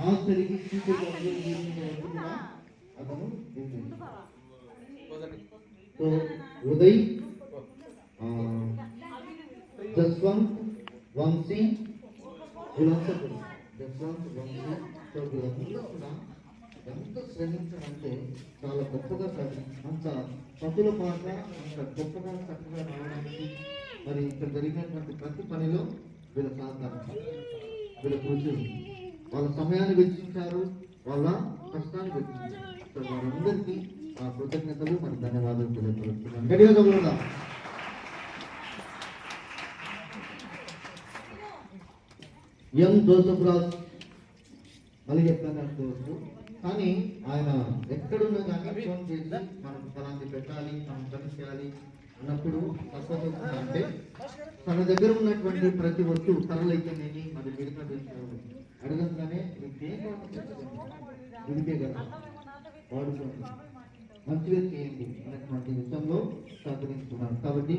ఆఖరికి అతను సో ఉదయ్ జస్వంత్ వంశీ వీళ్ళంతా కూడా జస్వంత్ వంశీ సో వీళ్ళందరూ కూడా ఎంత శ్రమించాలంటే చాలా గొప్పగా అంత పదుల పాట అంత గొప్పగా చక్కగా రావడానికి మరి ఇక్కడ జరిగినటువంటి ప్రతి పనిలో వీళ్ళ సహకారం వీళ్ళ కృషి వాళ్ళ సమయాన్ని వెచ్చించారు, వాళ్ళ కష్టాన్ని వెచ్చించారు. సో వారందరికీ ఆ కృతజ్ఞతలు మరి ధన్యవాదాలు తెలియపరుస్తున్నాను. గడిగా కూడా ఎం జోసఫ్ రాజ్ మళ్ళీ చెప్తాను అనుకోవచ్చు, కానీ ఆయన ఎక్కడున్నా కానీ ఫోన్ చేసి మనం ఫలాంటి పెట్టాలి, మనం పని చేయాలి అన్నప్పుడు తప్పదు. అంటే తన దగ్గర ఉన్నటువంటి ప్రతి వస్తువు తరలైతేనేమి మరి మిగతా అడగంగానే విడిపే కదా వాడుకోండి, మంచిగా చేయండి అనేటువంటి విషయంలో సహకరిస్తున్నాను. కాబట్టి